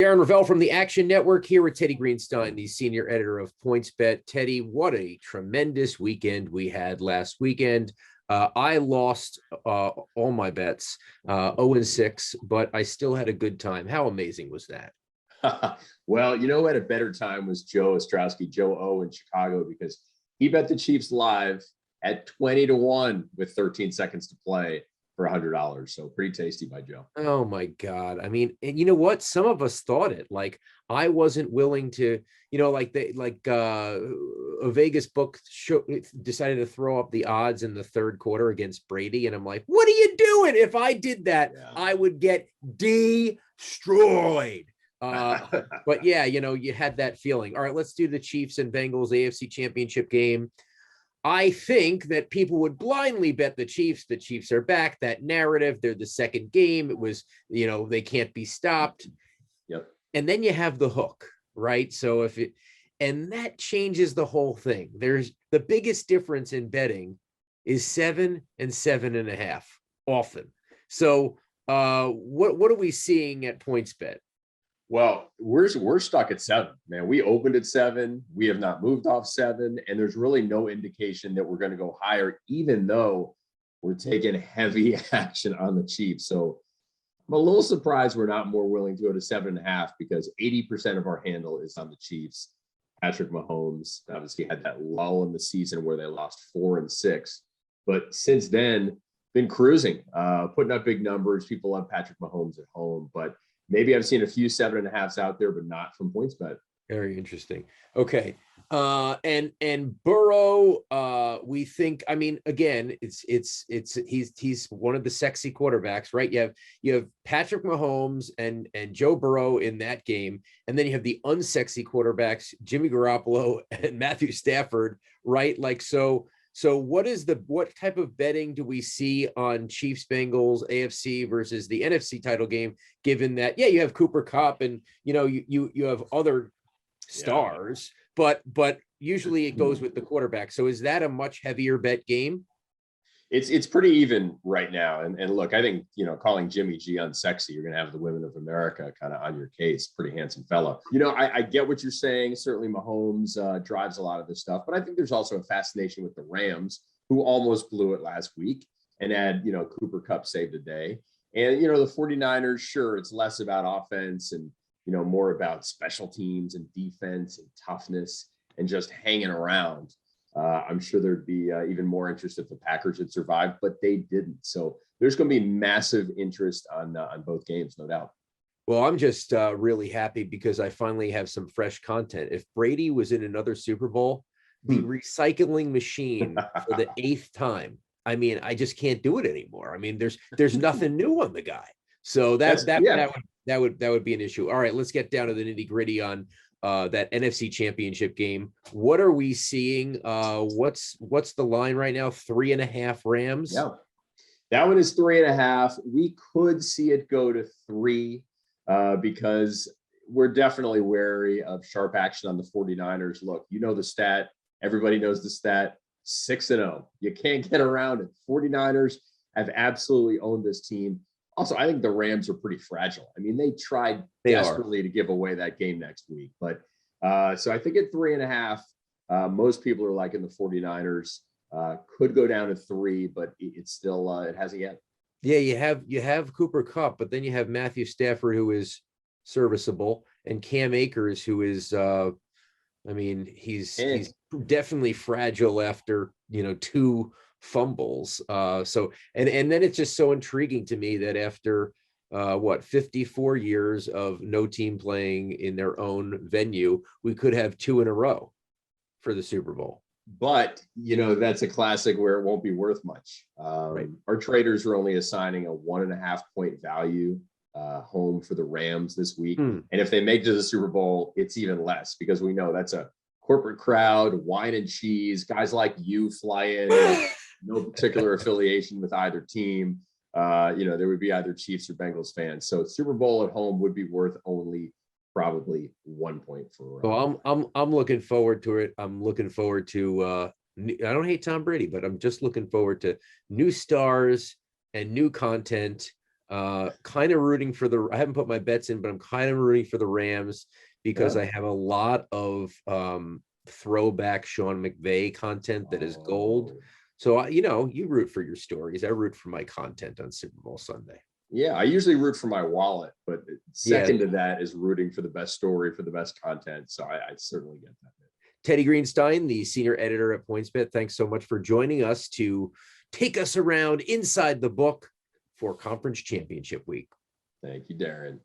Darren Rovell from the Action Network here with Teddy Greenstein, the senior editor of PointsBet. Teddy, what a tremendous weekend we had last weekend. I lost all my bets, 0-6, but I still had a good time. How amazing was that? Well, you know who had a better time was Joe Ostrowski, Joe O in Chicago, because he bet the Chiefs live at 20-1 with 13 seconds to play for $100. So pretty tasty by Joe. Oh my God. I mean, and you know what? Some of us thought it. Like I wasn't willing to, a Vegas book decided to throw up the odds in the third quarter against Brady. And I'm like, what are you doing? If I did that, I would get destroyed. But yeah, you had that feeling. All right, let's do the Chiefs and Bengals AFC Championship game. I think that people would blindly bet the Chiefs. The Chiefs are back. That narrative, they're the second game. It was, they can't be stopped. Yep. And then you have the hook, right? So and that changes the whole thing. There's the biggest difference in betting is 7 and 7.5 often. So what are we seeing at PointsBet? Well, we're stuck at 7, man. We opened at 7. We have not moved off 7, and there's really no indication that we're going to go higher, even though we're taking heavy action on the Chiefs. So I'm a little surprised we're not more willing to go to 7.5 because 80% of our handle is on the Chiefs. Patrick Mahomes obviously had that lull in the season where they lost 4 and 6, but since then been cruising, putting up big numbers. People love Patrick Mahomes at home, but maybe I've seen a few 7.5s out there, but not from PointsBet. Very interesting. Okay. And Burrow, we think, I mean, again, he's one of the sexy quarterbacks, right? You have Patrick Mahomes and Joe Burrow in that game. And then you have the unsexy quarterbacks, Jimmy Garoppolo and Matthew Stafford, right? Like, so what type of betting do we see on Chiefs Bengals AFC versus the NFC title game, given that, you have Cooper Kupp and, you have other stars, but usually it goes with the quarterback. So is that a much heavier bet game? It's pretty even right now. And look, I think, calling Jimmy G unsexy, you're going to have the women of America kind of on your case. Pretty handsome fellow. I get what you're saying. Certainly Mahomes drives a lot of this stuff, but I think there's also a fascination with the Rams, who almost blew it last week and had, Cooper Kupp saved the day. And, the 49ers, sure, it's less about offense and, more about special teams and defense and toughness and just hanging around. I'm sure there'd be even more interest if the Packers had survived, but they didn't. So there's going to be massive interest on both games, no doubt. Well, I'm just really happy because I finally have some fresh content. If Brady was in another Super Bowl, the recycling machine for the 8th time, I mean, I just can't do it anymore. I mean, there's nothing new on the guy. So that would be an issue. All right, let's get down to the nitty gritty on that NFC Championship game. What are we seeing? What's the line right now? 3.5 Rams. Yeah, that one is 3.5. We could see it go to 3 because we're definitely wary of sharp action on the 49ers. Look, the stat. Everybody knows the stat. 6-0. You can't get around it. 49ers have absolutely owned this team. Also, I think the Rams are pretty fragile. I mean, they tried desperately to give away that game next week. But so I think at 3.5, most people are liking the 49ers. Could go down to 3, but it's still it hasn't yet. Yeah, you have Cooper Kupp, but then you have Matthew Stafford, who is serviceable, and Cam Akers, who is he's definitely fragile after 2 fumbles. So and then it's just so intriguing to me that after 54 years of no team playing in their own venue, we could have 2 in a row for the Super Bowl. But that's a classic where it won't be worth much. Right. Our traders are only assigning a 1.5 point value home for the Rams this week, and if they make it to the Super Bowl, it's even less because we know that's a corporate crowd, wine and cheese, guys like you fly in. No particular affiliation with either team. There would be either Chiefs or Bengals fans. So Super Bowl at home would be worth only probably 1 point for. Well, I'm looking forward to it. I'm looking forward to. I don't hate Tom Brady, but I'm just looking forward to new stars and new content. Kind of rooting for I haven't put my bets in, but I'm kind of rooting for the Rams because Yeah. I have a lot of throwback Sean McVay content that is gold. Oh. So, you root for your stories. I root for my content on Super Bowl Sunday. Yeah, I usually root for my wallet, but Yeah. second to that is rooting for the best story, for the best content. So I certainly get that. Teddy Greenstein, the senior editor at PointsBet, thanks so much for joining us to take us around inside the book for Conference Championship Week. Thank you, Darren.